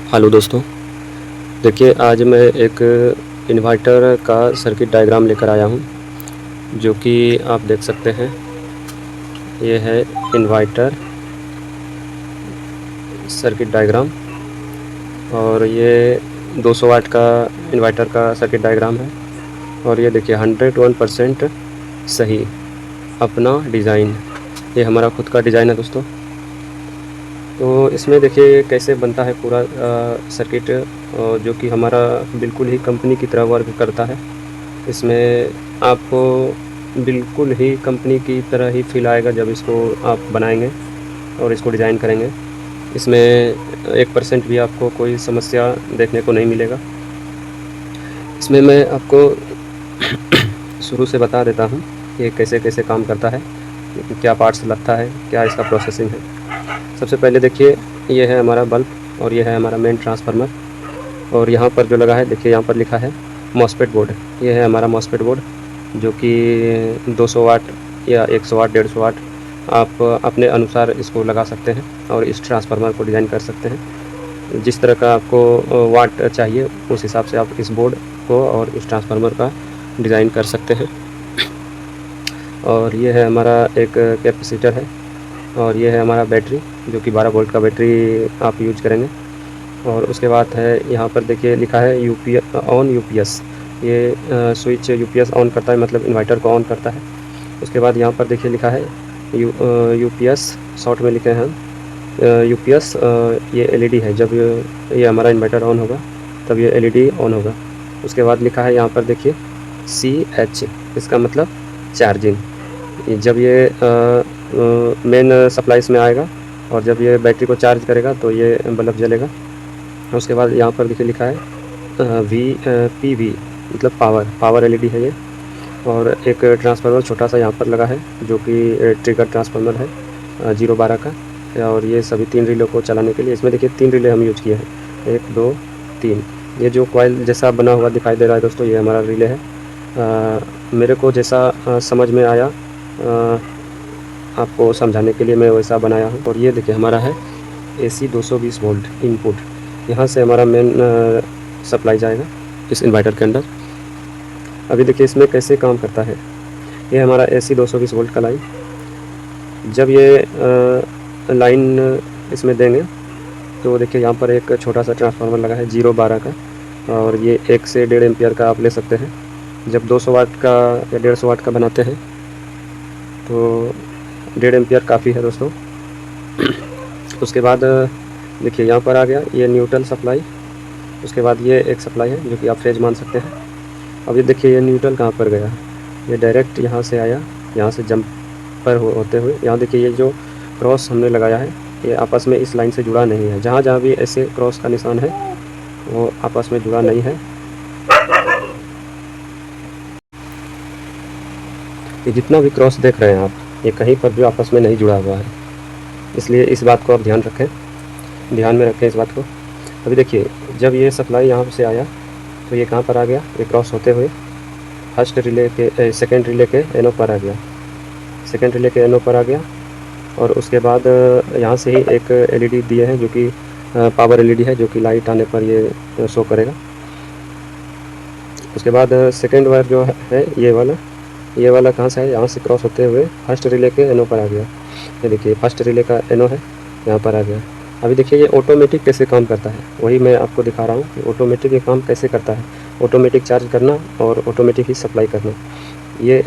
Hello दोस्तों, देखिए आज मैं एक इन्वर्टर का सर्किट डायग्राम लेकर आया हूँ, जो कि आप देख सकते हैं। ये है इन्वर्टर सर्किट डायग्राम और ये 200 वाट का इन्वर्टर का सर्किट डायग्राम है। और ये देखिए 101% सही अपना डिज़ाइन, ये हमारा खुद का डिज़ाइन है दोस्तों। तो इसमें देखिए कैसे बनता है पूरा सर्किट, जो कि हमारा बिल्कुल ही कंपनी की तरह वर्क करता है। इसमें आपको बिल्कुल ही कंपनी की तरह ही फ़ील आएगा जब इसको आप बनाएंगे और इसको डिज़ाइन करेंगे। इसमें 1% भी आपको कोई समस्या देखने को नहीं मिलेगा। इसमें मैं आपको शुरू से बता देता हूँ कि कैसे कैसे काम करता है, क्या पार्ट्स लगता है, क्या इसका प्रोसेसिंग है। सबसे पहले देखिए, ये है हमारा बल्ब और ये है हमारा मेन ट्रांसफार्मर। और यहाँ पर जो लगा है, देखिए यहाँ पर लिखा है मॉसफेट बोर्ड। ये है हमारा मॉसफेट बोर्ड, जो कि 200 वाट या 100 वाट 150 वाट आप अपने अनुसार इसको लगा सकते हैं और इस ट्रांसफार्मर को डिज़ाइन कर सकते हैं। जिस तरह का आपको वाट चाहिए उस हिसाब से आप इस बोर्ड को और इस ट्रांसफार्मर का डिज़ाइन कर सकते हैं। और ये है हमारा एक कैपेसिटर है और ये है हमारा बैटरी, जो कि 12 वोल्ट का बैटरी आप यूज करेंगे। और उसके बाद है यहाँ पर देखिए लिखा है यूपीएस। ये स्विच यूपीएस ऑन करता है, मतलब इन्वर्टर को ऑन करता है। उसके बाद यहाँ पर देखिए लिखा है यूपीएस, शॉर्ट में लिखे हैं यूपीएस। ये एलईडी है, जब ये हमारा इन्वर्टर ऑन होगा तब ये एलईडी ऑन होगा। उसके बाद लिखा है यहाँ पर देखिए CH, इसका मतलब चार्जिंग। जब ये मेन सप्लाई में आएगा और जब ये बैटरी को चार्ज करेगा तो ये बल्ब जलेगा। उसके बाद यहाँ पर देखिए लिखा है PV, मतलब पावर एलईडी है ये। और एक ट्रांसफार्मर छोटा सा यहाँ पर लगा है, जो कि ट्रिगर ट्रांसफार्मर है 012 का। और ये सभी 3 रिले को चलाने के लिए, इसमें देखिए 3 रिले हम यूज किए हैं, 1 2 3। ये जो कॉइल जैसा बना हुआ दिखाई दे रहा है दोस्तों, ये हमारा रिले है। मेरे को जैसा समझ में आया आपको समझाने के लिए मैं वैसा बनाया हूँ। और ये देखिए हमारा है AC 220 वोल्ट इनपुट, यहाँ से हमारा मेन सप्लाई जाएगा इस इन्वर्टर के अंदर। अभी देखिए इसमें कैसे काम करता है। ये हमारा AC 220 वोल्ट का लाइन, जब ये लाइन इसमें देंगे तो देखिए यहाँ पर एक छोटा सा ट्रांसफार्मर लगा है 012 का, और ये 1 से 1.5 एम्पियर का आप ले सकते हैं। जब 200 वाट का या 150 वाट का बनाते हैं तो 1.5 एम्पियर काफ़ी है दोस्तों। उसके बाद देखिए यहाँ पर आ गया ये न्यूट्रल सप्लाई। उसके बाद ये एक सप्लाई है जो कि आप फेज मान सकते हैं। अब ये देखिए ये न्यूट्रल कहाँ पर गया, ये डायरेक्ट यहाँ से आया, यहाँ से जंप पर होते हुए यहाँ देखिए ये जो क्रॉस हमने लगाया है ये आपस में इस लाइन से जुड़ा नहीं है। जहाँ जहाँ भी ऐसे क्रॉस का निशान है वो आपस में जुड़ा नहीं है। ये जितना भी क्रॉस देख रहे हैं आप, ये कहीं पर भी आपस में नहीं जुड़ा हुआ है, इसलिए इस बात को आप ध्यान में रखें इस बात को। अभी देखिए जब ये सप्लाई यहाँ से आया तो ये कहाँ पर आ गया, ये क्रॉस होते हुए फर्स्ट रिले के सेकेंड रिले के एनो पर आ गया, सेकेंड रिले के एनो पर आ गया। और उसके बाद यहाँ से ही एक एलईडी दिए हैं जो कि पावर एलईडी है, जो कि लाइट आने पर ये शो करेगा। उसके बाद सेकेंड वायर जो है ये वाला कहाँ से है, यहाँ से क्रॉस होते हुए फर्स्ट रिले के एनो पर आ गया। ये देखिए फर्स्ट रिले का एनो है, यहाँ पर आ गया। अभी देखिए ये ऑटोमेटिक कैसे काम करता है, वही मैं आपको दिखा रहा हूँ कि ऑटोमेटिक ये काम कैसे करता है। ऑटोमेटिक चार्ज करना और ऑटोमेटिक ही सप्लाई करना। ये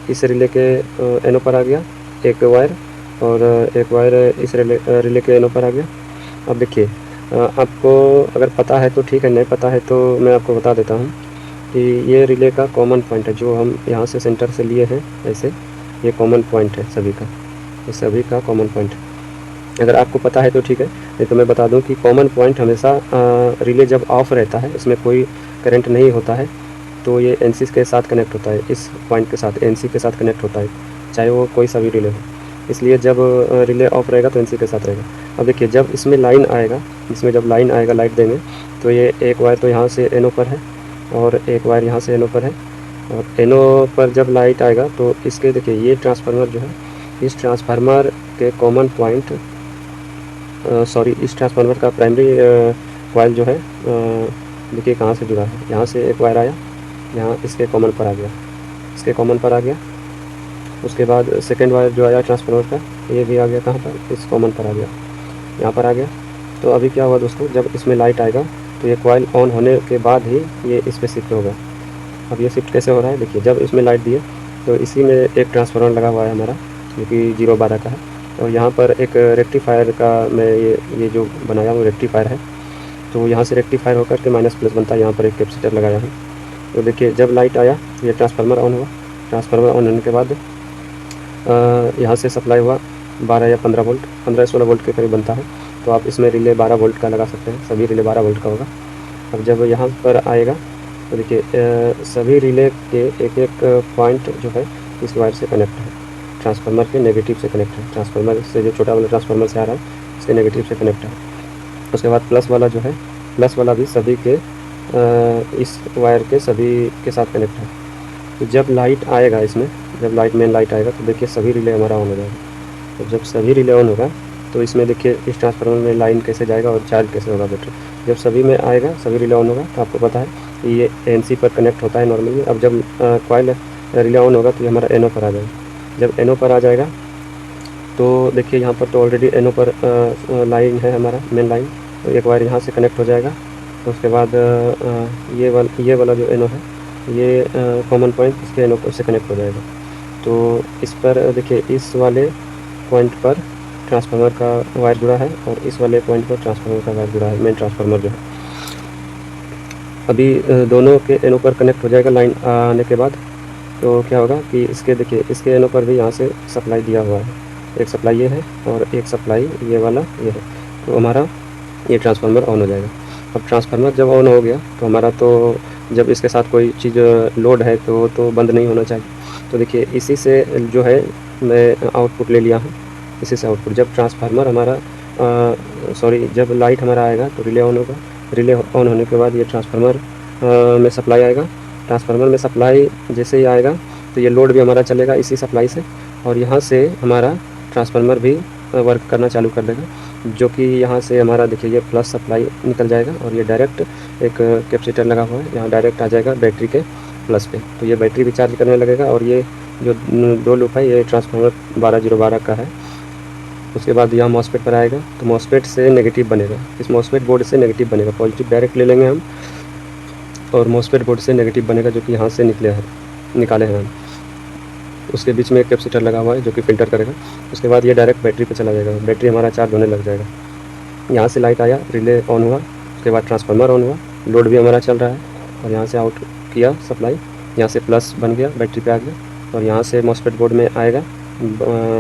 इस रिले के एनो पर आ गया एक वायर, और एक वायर इस रिले के एनो पर आ गया। अब देखिए आपको अगर पता है तो ठीक है, नहीं पता है तो मैं आपको बता देता हूँ कि ये रिले का कॉमन पॉइंट है, जो हम यहाँ से सेंटर से लिए हैं ऐसे, ये कॉमन पॉइंट है सभी का, ये सभी का कॉमन पॉइंट है। अगर आपको पता है तो ठीक है, नहीं तो मैं बता दूं कि कॉमन पॉइंट हमेशा रिले जब ऑफ रहता है, इसमें कोई करंट नहीं होता है, तो ये एनसी के साथ कनेक्ट होता है, इस पॉइंट के साथ एनसी के साथ कनेक्ट होता है, चाहे वो कोई सा भी रिले हो। इसलिए जब रिले ऑफ रहेगा तो एनसी के साथ रहेगा। अब देखिए जब इसमें लाइन आएगा, इसमें जब लाइन आएगा लाइट देंगे तो ये एक वायर तो यहाँ से एनो पर है और एक वायर यहाँ से एनो पर है। और एनो पर जब लाइट आएगा तो इसके देखिए ये ट्रांसफार्मर जो है, इस ट्रांसफार्मर के कॉमन पॉइंट सॉरी इस ट्रांसफार्मर का प्राइमरी कॉइल जो है देखिए कहाँ से जुड़ा है। यहाँ से एक वायर आया, यहाँ इसके कॉमन पर आ गया, इसके कॉमन पर आ गया। उसके बाद सेकेंड वायर जो आया ट्रांसफार्मर का, ये भी आ गया कहाँ पर, इस कॉमन पर आ गया, यहाँ पर आ गया। तो अभी क्या हुआ दोस्तों, जब इसमें लाइट आएगा तो ये कॉइल ऑन होने के बाद ही ये इस पर शिफ्ट होगा। अब ये शिफ्ट कैसे हो रहा है, देखिए जब इसमें लाइट दिए तो इसी में एक ट्रांसफार्मर लगा हुआ है हमारा, जो कि 012 का है। और यहाँ पर एक रेक्टिफायर का मैं ये जो बनाया हूँ रेक्टिफायर है, तो यहाँ से रेक्टिफायर होकर के माइनस प्लस बनता है। यहाँ पर एक कैपेसिटर लगाया हूँ। तो देखिए जब लाइट आया ये ट्रांसफार्मर ऑन हुआ, ट्रांसफार्मर ऑन होने के बाद यहाँ से सप्लाई हुआ 12 या 15 वोल्ट, 15-16 वोल्ट के करीब बनता है। तो आप इसमें रिले 12 वोल्ट का लगा सकते हैं, सभी रिले 12 वोल्ट का होगा। अब जब यहाँ पर आएगा तो देखिए सभी रिले के एक एक पॉइंट जो है इस वायर से कनेक्ट है, ट्रांसफार्मर के नेगेटिव से कनेक्ट है, ट्रांसफार्मर से जो छोटा वाला ट्रांसफार्मर से आ रहा है इसके नेगेटिव से कनेक्ट है। उसके बाद प्लस वाला जो है, प्लस वाला भी सभी के इस वायर के सभी के साथ कनेक्ट है। तो जब लाइट आएगा इसमें, जब लाइट मेन लाइट आएगा तो देखिए सभी रिले हमारा ऑन हो जाएगा। तो जब सभी रिले ऑन होगा तो इसमें देखिए इस ट्रांसफार्मर में लाइन कैसे जाएगा और चार्ज कैसे होगा बैटरी। जब सभी में आएगा, सभी रिले ऑन होगा तो आपको पता है कि ये एनसी पर कनेक्ट होता है नॉर्मली। अब जब कॉइल रिले ऑन होगा तो ये हमारा एनओ पर आ जाएगा। जब एनओ पर आ जाएगा तो देखिए यहाँ पर तो ऑलरेडी एनओ पर लाइन है हमारा मेन लाइन, तो एक वायर यहाँ से कनेक्ट हो जाएगा। तो उसके बाद ये वाला जो एनओ है ये कॉमन पॉइंट इसके एनओ से कनेक्ट हो जाएगा। तो इस पर देखिए इस वाले पॉइंट पर ट्रांसफार्मर का वायर जुड़ा है और इस वाले पॉइंट पर ट्रांसफार्मर का वायर जुड़ा है, मेन ट्रांसफार्मर जो है। अभी दोनों के एनओ पर कनेक्ट हो जाएगा लाइन आने के बाद। तो क्या होगा कि इसके देखिए इसके एनओ पर भी यहाँ से सप्लाई दिया हुआ है, एक सप्लाई ये है और एक सप्लाई ये वाला ये है। तो हमारा ये ट्रांसफार्मर ऑन हो जाएगा। अब ट्रांसफार्मर जब ऑन हो गया तो हमारा तो जब इसके साथ कोई चीज़ लोड है तो बंद नहीं होना चाहिए। तो देखिए इसी से जो है मैं आउटपुट ले लिया हूँ, इसी से आउटपुट। जब ट्रांसफार्मर हमारा जब लाइट हमारा आएगा तो रिले ऑन होगा, रिले ऑन होने के बाद ये ट्रांसफार्मर में सप्लाई आएगा। ट्रांसफार्मर में सप्लाई जैसे ही आएगा तो ये लोड भी हमारा चलेगा इसी सप्लाई से, और यहाँ से हमारा ट्रांसफार्मर भी वर्क करना चालू कर देगा, जो कि यहाँ से हमारा देखिए ये प्लस सप्लाई निकल जाएगा और ये डायरेक्ट एक कैपेसिटर लगा हुआ है, यहाँ डायरेक्ट आ जाएगा बैटरी के प्लस पे। तो ये बैटरी भी चार्ज करने लगेगा और ये जो 2 लूप है ये ट्रांसफार्मर 12012 का है। उसके बाद यहाँ मॉसफेट पर आएगा तो मॉसफेट से नेगेटिव बनेगा, इस मॉसफेट बोर्ड से नेगेटिव बनेगा, पॉजिटिव डायरेक्ट ले लेंगे हम और मॉसफेट बोर्ड से नेगेटिव बनेगा जो कि यहाँ से निकाले हैं हम। उसके बीच में एक कैपेसिटर लगा हुआ है जो कि फ़िल्टर करेगा। उसके बाद ये डायरेक्ट बैटरी पे चला जाएगा, बैटरी हमारा चार्ज होने लग जाएगा। यहाँ से लाइट आया, रिले ऑन हुआ, उसके बाद ट्रांसफार्मर ऑन हुआ, लोड भी हमारा चल रहा है और यहाँ से आउट किया सप्लाई, यहाँ से प्लस बन गया, बैटरी पे आ गया और यहाँ से मॉसफेट बोर्ड में आएगा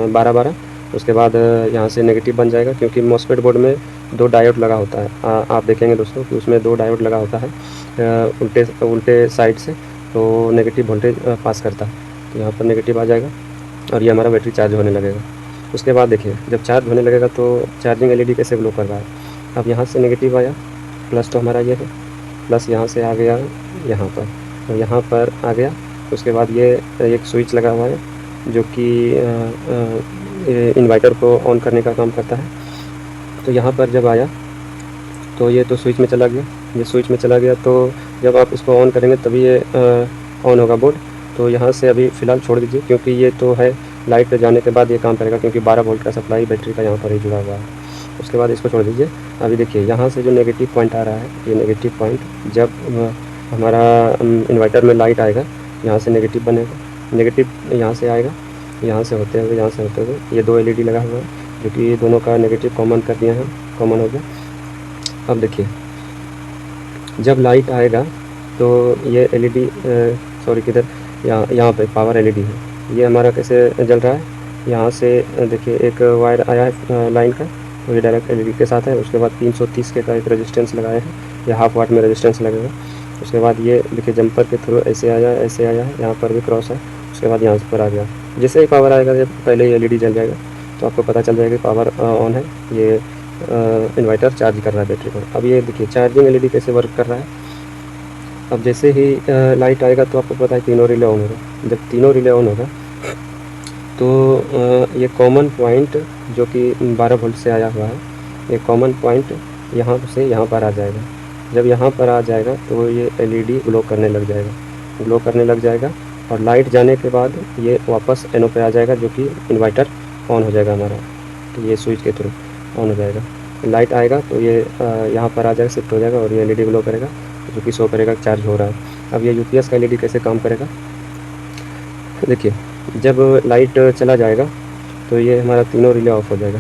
12-12। उसके बाद यहाँ से नेगेटिव बन जाएगा क्योंकि मॉसफेट बोर्ड में 2 डायोड लगा होता है। आप देखेंगे दोस्तों कि उसमें 2 डायोड लगा होता है उल्टे साइड से, तो नेगेटिव वोल्टेज पास करता है। तो यहाँ पर नेगेटिव आ जाएगा और ये हमारा बैटरी चार्ज होने लगेगा। उसके बाद देखिए जब चार्ज होने लगेगा तो चार्जिंग एलईडी कैसे ग्लो कर रहा है। अब यहाँ से नेगेटिव आया, प्लस तो हमारा ये है, प्लस यहाँ से आ गया यहाँ पर, तो यहाँ पर आ गया। उसके बाद ये एक स्विच लगा हुआ है जो कि इन्वर्टर को ऑन करने का काम करता है। तो यहाँ पर जब आया तो ये तो स्विच में चला गया, ये स्विच में चला गया। तो जब आप इसको ऑन करेंगे तभी ये ऑन होगा बोर्ड। तो यहाँ से अभी फ़िलहाल छोड़ दीजिए क्योंकि ये तो है लाइट पे जाने के बाद ये काम करेगा, क्योंकि 12 वोल्ट का सप्लाई बैटरी का यहाँ पर ही जुड़ा हुआ है। उसके बाद इसको छोड़ दीजिए। अभी देखिए यहाँ से जो नेगेटिव पॉइंट आ रहा है, ये नेगेटिव पॉइंट जब हमारा इन्वर्टर में लाइट आएगा यहाँ से नेगेटिव बनेगा, नेगेटिव यहाँ से आएगा, यहाँ से होते हुए ये 2 एलईडी लगा हुआ है जो कि दोनों का नेगेटिव कॉमन कर दिया है, कॉमन हो गया। अब देखिए जब लाइट आएगा तो ये एलईडी किधर, यहाँ पे पावर एलईडी है, ये हमारा कैसे जल रहा है। यहाँ से देखिए एक वायर आया है लाइन का, तो ये डायरेक्ट एलईडी के साथ है। उसके बाद 330 के का एक रेजिस्टेंस लगाया है, ये हाफ वाट में रेजिस्टेंस लगेगा। उसके बाद ये देखिए जंपर के थ्रू ऐसे आया है, यहाँ पर भी क्रॉस है। उसके बाद यहाँ पर आ गया, जैसे ही पावर आएगा जब पहले ही एलईडी जल जाएगा तो आपको पता चल जाएगा कि पावर ऑन है, ये इन्वर्टर चार्ज कर रहा है बैटरी को। अब ये देखिए चार्जिंग एलईडी कैसे वर्क कर रहा है। अब जैसे ही लाइट आएगा तो आपको पता है तीनों रिले ऑन होगा। जब तीनों रिले ऑन होगा तो ये कॉमन पॉइंट जो कि 12 वोल्ट से आया हुआ है, ये कॉमन पॉइंट यहाँ से यहाँ पर आ जाएगा। जब यहाँ पर आ जाएगा तो ये एलईडी ग्लो करने लग जाएगा, ग्लो करने लग जाएगा और लाइट जाने के बाद ये वापस एनो पे आ जाएगा, जो कि इन्वर्टर ऑन हो जाएगा हमारा। तो ये स्विच के थ्रू ऑन हो जाएगा। लाइट आएगा तो ये यहाँ पर आ जाएगा, शिफ्ट हो जाएगा और ये एलईडी ग्लो करेगा, जो कि शो करेगा चार्ज हो रहा है। अब ये यूपीएस का एलईडी कैसे काम करेगा देखिए, जब लाइट चला जाएगा तो ये हमारा तीनों रिले ऑफ हो जाएगा।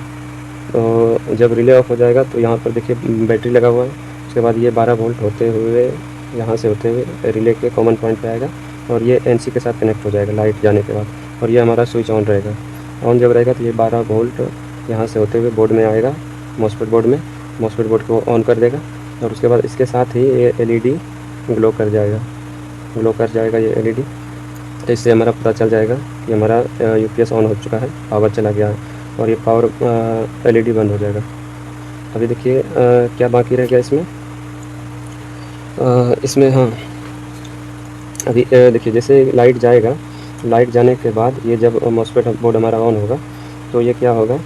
तो जब रिले ऑफ हो जाएगा तो यहाँ पर देखिए बैटरी लगा हुआ है। उसके बाद ये 12 वोल्ट होते हुए यहाँ से होते हुए रिले के कॉमन पॉइंट पे आएगा और ये एनसी के साथ कनेक्ट हो जाएगा लाइट जाने के बाद, और ये हमारा स्विच ऑन रहेगा। ऑन जब रहेगा तो ये 12 वोल्ट यहाँ से होते हुए बोर्ड में आएगा, मॉसफेट बोर्ड में, मॉसफेट बोर्ड को ऑन कर देगा और उसके बाद इसके साथ ही ये एलईडी ग्लो कर जाएगा, ग्लो कर जाएगा ये एलईडी। तो इससे हमारा पता चल जाएगा कि हमारा यूपीएस ऑन हो चुका है, पावर चला गया है और ये पावर एलईडी बंद हो जाएगा। अभी देखिए क्या बाकी रह गया इसमें, इसमें हाँ अभी देखिए जैसे लाइट जाएगा, लाइट जाने के बाद ये जब मॉसफेट बोर्ड हमारा ऑन होगा तो ये क्या होगा,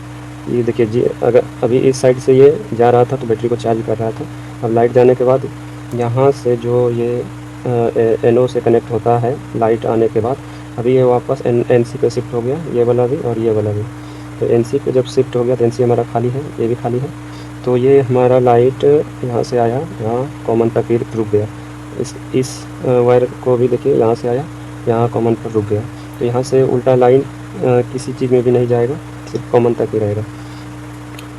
ये देखिए जी, अगर अभी इस साइड से ये जा रहा था तो बैटरी को चार्ज कर रहा था। अब लाइट जाने के बाद यहाँ से जो ये एनओ से कनेक्ट होता है लाइट आने के बाद, अभी ये वापस एनसी पे शिफ्ट हो गया, ये वाला भी और ये वाला भी। तो एनसी पे जब शिफ्ट हो गया तो एनसी हमारा खाली है, ये भी खाली है। तो ये हमारा लाइट यहाँ से आया, यहाँ कॉमन पर फिर रुक गया। इस वायर को भी देखिए यहाँ से आया, यहाँ कॉमन पर रुक गया। तो यहाँ से उल्टा लाइन किसी चीज़ में भी नहीं जाएगा, सिर्फ कॉमन तक ही रहेगा।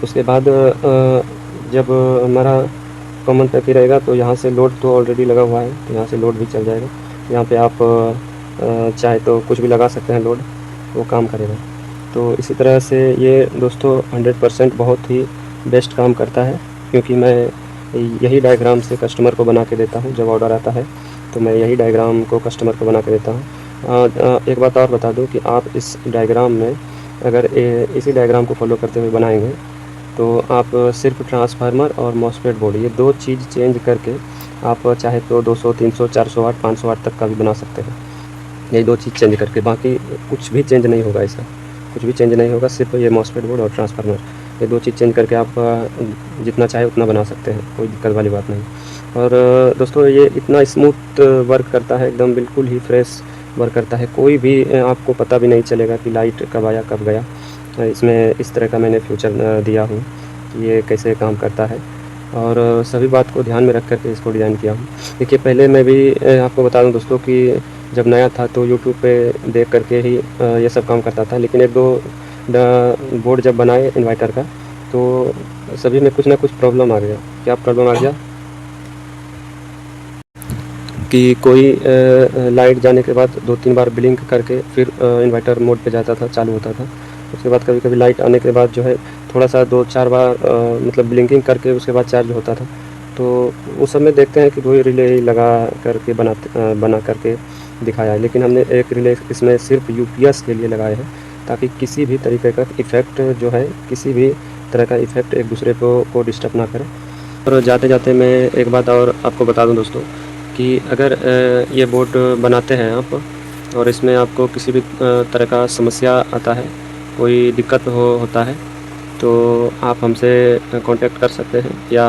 उसके बाद जब हमारा कॉमन तक ही रहेगा तो यहाँ से लोड तो ऑलरेडी लगा हुआ है, तो यहाँ से लोड भी चल जाएगा। यहाँ पे आप चाहे तो कुछ भी लगा सकते हैं, लोड वो काम करेगा। तो इसी तरह से ये दोस्तों 100% बहुत ही बेस्ट काम करता है, क्योंकि मैं यही डायग्राम से कस्टमर को बना के देता हूँ। जब ऑर्डर आता है तो मैं यही डायग्राम को कस्टमर को बना के देता हूँ। एक बात और बता दूँ कि आप इस डायग्राम में अगर इसी डायग्राम को फॉलो करते हुए बनाएंगे तो आप सिर्फ ट्रांसफार्मर और मॉसफेट बोर्ड, ये दो चीज़ चेंज करके आप चाहे तो 200, 300, 400 वाट, 500 वाट तक का भी बना सकते हैं। ये दो चीज़ चेंज करके, बाकी कुछ भी चेंज नहीं होगा, ऐसा कुछ भी चेंज नहीं होगा, सिर्फ ये मॉसफेट बोर्ड और ट्रांसफार्मर, ये दो चीज़ चेंज करके आप जितना चाहे उतना बना सकते हैं, कोई दिक्कत वाली बात नहीं। और दोस्तों ये इतना स्मूथ वर्क करता है, एकदम बिल्कुल ही फ्रेश वर्क करता है। कोई भी आपको पता भी नहीं चलेगा कि लाइट कब आया कब गया। इसमें इस तरह का मैंने फ्यूचर दिया हूँ कि ये कैसे काम करता है, और सभी बात को ध्यान में रख करके इसको डिज़ाइन किया हूँ। देखिए पहले मैं भी आपको बता दूँ दोस्तों कि जब नया था तो यूट्यूब पे देख करके ही ये सब काम करता था, लेकिन एक दो बोर्ड जब बनाए इन्वर्टर का तो सभी में कुछ ना कुछ प्रॉब्लम आ गया। क्या प्रॉब्लम आ गया कि कोई लाइट जाने के बाद 2-3 बार ब्लिंक करके फिर इन्वर्टर मोड पे जाता था, चालू होता था। उसके बाद कभी कभी लाइट आने के बाद जो है थोड़ा सा 2-4 बार मतलब ब्लिंकिंग करके उसके बाद चार्ज होता था। तो उस समय देखते हैं कि वही रिले लगा करके बना करके दिखाया है, लेकिन हमने एक रिले इसमें सिर्फ यूपीएस के लिए लगाए हैं, ताकि किसी भी तरीके का इफ़ेक्ट जो है, किसी भी तरह का इफ़ेक्ट एक दूसरे को डिस्टर्ब ना करे। और जाते जाते मैं एक बात और आपको बता दूं दोस्तों कि अगर ये बोर्ड बनाते हैं आप और इसमें आपको किसी भी तरह का समस्या आता है, कोई दिक्कत होता है, तो आप हमसे कांटेक्ट कर सकते हैं या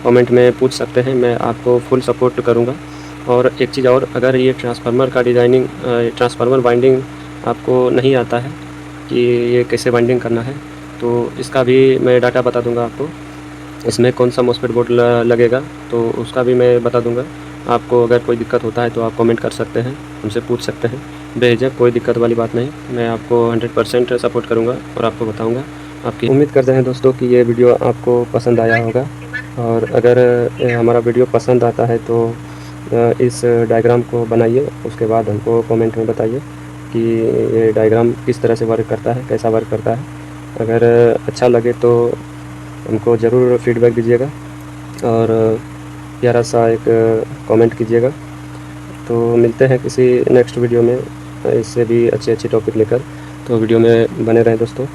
कमेंट में पूछ सकते हैं, मैं आपको फुल सपोर्ट करूंगा। और एक चीज़ और, अगर ये ट्रांसफार्मर का डिज़ाइनिंग, ट्रांसफार्मर वाइंडिंग आपको नहीं आता है कि ये कैसे वाइंडिंग करना है, तो इसका भी मैं डाटा बता दूंगा आपको। इसमें कौन सा मॉसफेट बोर्ड लगेगा तो उसका भी मैं बता दूंगा आपको। अगर कोई दिक्कत होता है तो आप कमेंट कर सकते हैं, हमसे पूछ सकते हैं, बेझिझक, कोई दिक्कत वाली बात नहीं। मैं आपको 100% सपोर्ट करूंगा और आपको बताऊंगा। आपकी उम्मीद करते हैं दोस्तों कि ये वीडियो आपको पसंद आया होगा, और अगर हमारा वीडियो पसंद आता है तो इस डायग्राम को बनाइए, उसके बाद हमको कमेंट में बताइए कि ये डायग्राम किस तरह से वर्क करता है, कैसा वर्क करता है। अगर अच्छा लगे तो हमको ज़रूर फीडबैक दीजिएगा और प्यारा सा एक कमेंट कीजिएगा। तो मिलते हैं किसी नेक्स्ट वीडियो में इससे भी अच्छे टॉपिक लेकर, तो वीडियो में बने रहें दोस्तों।